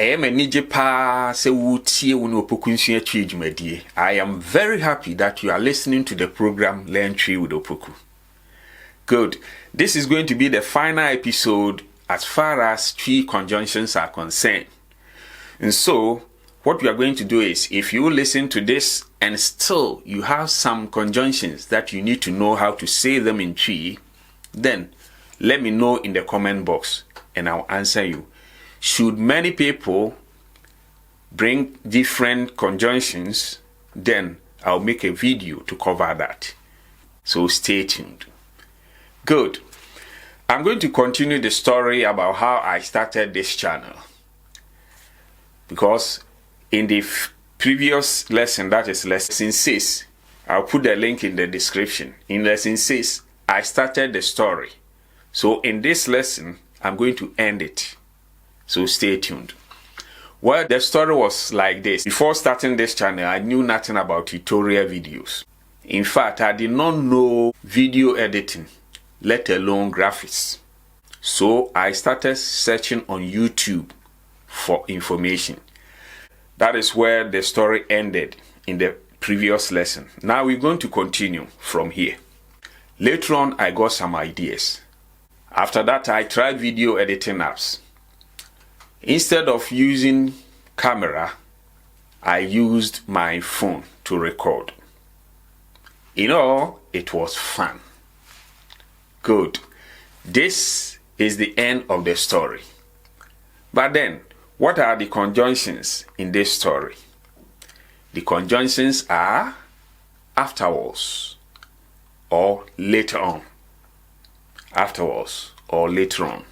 I am very happy that you are listening to the program Learn Twi with Opoku. Good. This is going to be the final episode as far as twi conjunctions are concerned. And so, what we are going to do is, if you listen to this and still you have some conjunctions that you need to know how to say them in twi, then let me know in the comment box and I'll answer you. Should many people bring different conjunctions, then I'll make a video to cover that. So stay tuned. Good. I'm going to continue the story about how I started this channel. Because in the previous lesson, that is lesson 6, I'll put the link in the description. In lesson 6, I started the story. So in this lesson, I'm going to end it. So stay tuned. Well, the story was like this. Before starting this channel, I knew nothing about tutorial videos. In fact, I did not know video editing, let alone graphics. So I started searching on YouTube for information. That is where the story ended in the previous lesson. Now we're going to continue from here. Later on, I got some ideas. After that, I tried video editing apps. Instead of using camera, I used my phone to record. In all, it was fun. Good. This is the end of the story. But then, what are the conjunctions in this story? The conjunctions are afterwards or later on. Afterwards or later on.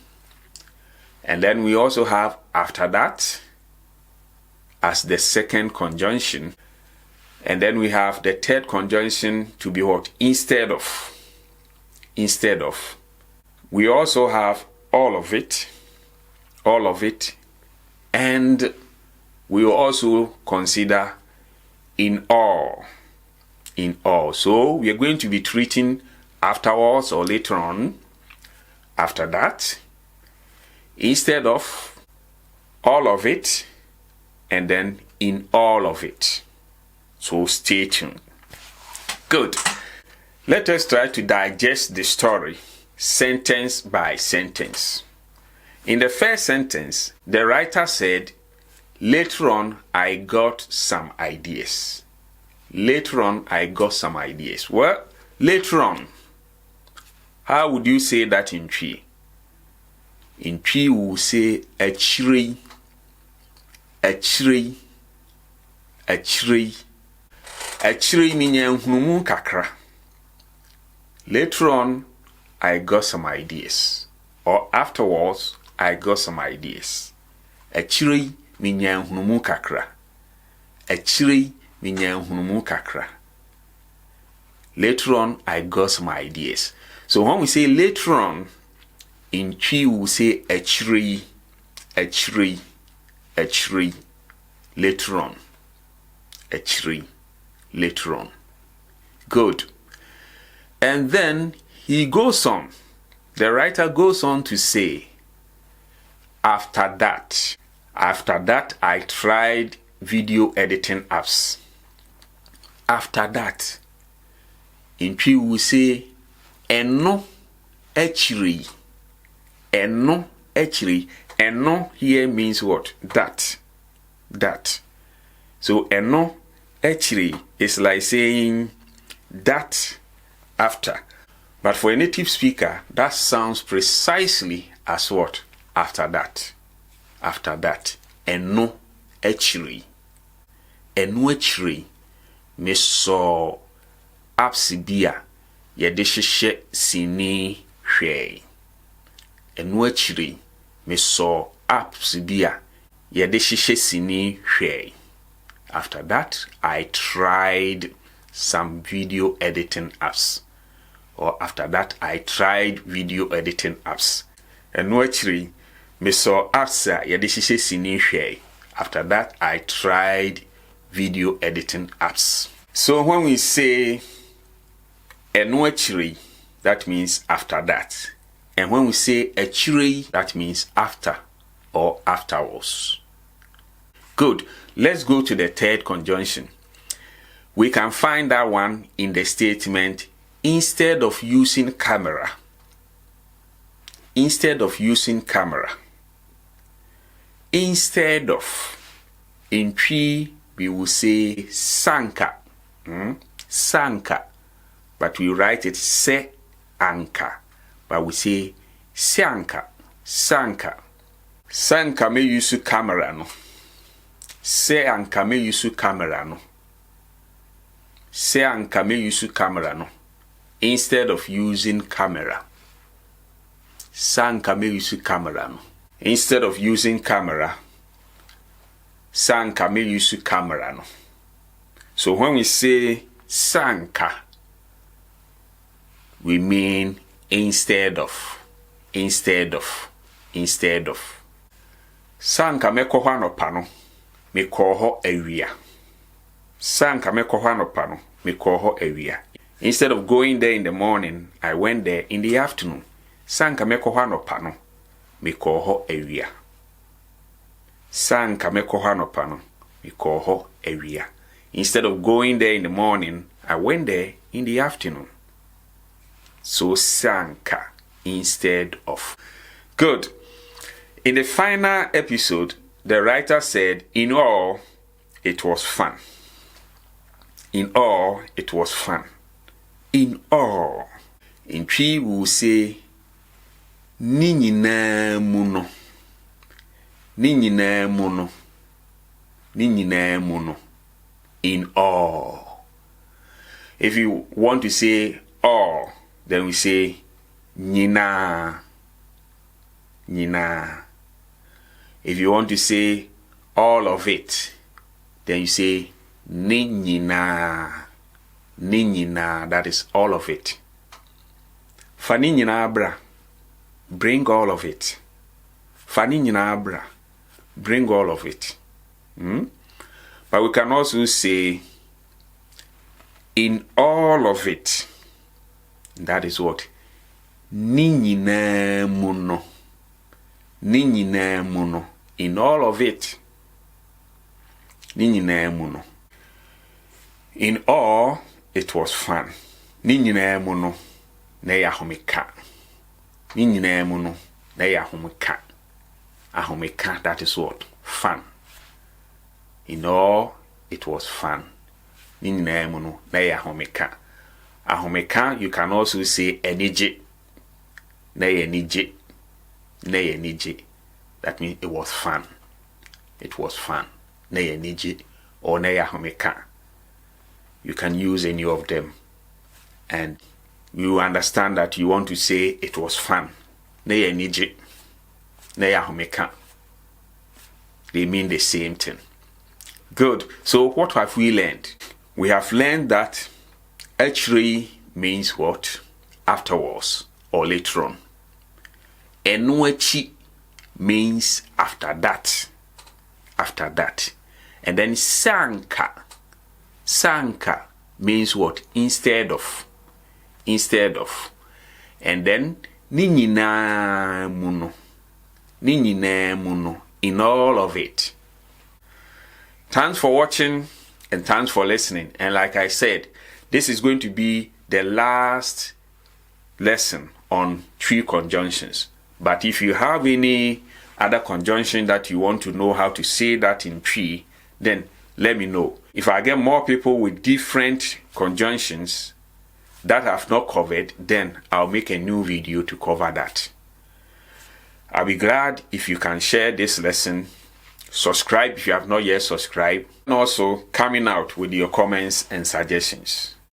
And then we also have after that as the second conjunction. And then we have the third conjunction to be what? Instead of. Instead of. We also have all of it. All of it. And we will also consider in all. In all. So we are going to be treating afterwards or later on. After that. Instead of, all of it, and then in all of it. So stay tuned. Good. Let us try to digest the story sentence by sentence. In the first sentence, the writer said, later on I got some ideas. Later on I got some ideas. Well, later on, how would you say that in twi? In twi, we will say Akyire, Akyire, Akyire. Akyire means kakra. Later on, I got some ideas. Or afterwards, I got some ideas. Akyire means kakra. Akyire means kakra. Later on, I got some ideas. So when we say later on, in twi, we will say Akyire, Akyire, Akyire, later on. Akyire, later on. Good. And then he goes on. The writer goes on to say, after that I tried video editing apps. After that, in twi, we will say Eno, Akyire. Eno, Akyire. Eno here means what? That. That. So Eno, Akyire is like saying that after. But for a native speaker, that sounds precisely as what? After that. After that. Eno, Akyire. Eno, Akyire. Me so apsibia yede hyehyɛ sini hwɛ. Eno akyire me saw apps bia yede hyehyɛ sini hwɛ. After that, I tried some video editing apps. Or after that, I tried video editing apps. Eno akyire me saw apps a yede hyehyɛ sini hwɛ. After that, I tried video editing apps. So when we say Eno akyire, that means after that. And when we say Akyire, that means after or afterwards. Good. Let's go to the third conjunction. We can find that one in the statement, instead of using camera. Instead of using camera. Instead of. In twi, we will say sanka. Sanka. But we write it se anka. But we say sanka. Sanka. Sanka me use camera no. Se anka me use camera no. Se anka me use camera no. Instead of using camera. Sanka me use camera no. Instead of using camera. Sanka me use camera no. So when we say sanka, we mean instead of. Instead of. Instead of. Sanka me koho anopa no. Me koho awia. Sanka me koho anopa no. Me koho awia. Instead of going there in the morning, I went there in the afternoon. Sanka me koho anopa no. Me koho awia. Sanka me koho anopa no. Me koho awia. Instead of going there in the morning, I went there in the afternoon. So sanka instead of. Good. In the final episode, the writer said, in all, it was fun. In all, it was fun. In all. In twi, we will say, Nyinaa muno. Nyinaa muno. Nyinaa muno. In all. If you want to say all, then we say Nyinaa. Nyinaa. If you want to say all of it, then you say Nyinaa. Nyinaa. That is all of it. Fani nyinaa bra. Bring all of it. Fani nyinaa bra. Bring all of it. But we can also say in all of it. That is what? Nyinaa muno. Nyinaa muno. In all of it. Nyinaa muno. In all, it was fun. Nyinaa muno. Na ya homeka. Nyinaa muno. Na ya homeka. Ahomeka, that is what? Fun. In all, it was fun. Nyinaa muno. Na ya homeka. Ahomeka, you can also say enije. Na ya nije. Na ya nije. That means it was fun. It was fun. Na ya nije. Or na ya homeka. You can use any of them. And you understand that you want to say it was fun. Na ya nije. Na ya homeka. They mean the same thing. Good. So what have we learned? We have learned that Akyire means what? Afterwards or later on. Akyi means after that. After that. And then sanka. Sanka means what? Instead of. Instead of. And then nyinaa muno. Nyinaa muno. In all of it. Thanks for watching and thanks for listening. And like I said, this is going to be the last lesson on twi conjunctions. But if you have any other conjunction that you want to know how to say that in twi, then let me know. If I get more people with different conjunctions that I've not covered, then I'll make a new video to cover that. I'll be glad if you can share this lesson. Subscribe if you have not yet subscribed. And also coming out with your comments and suggestions.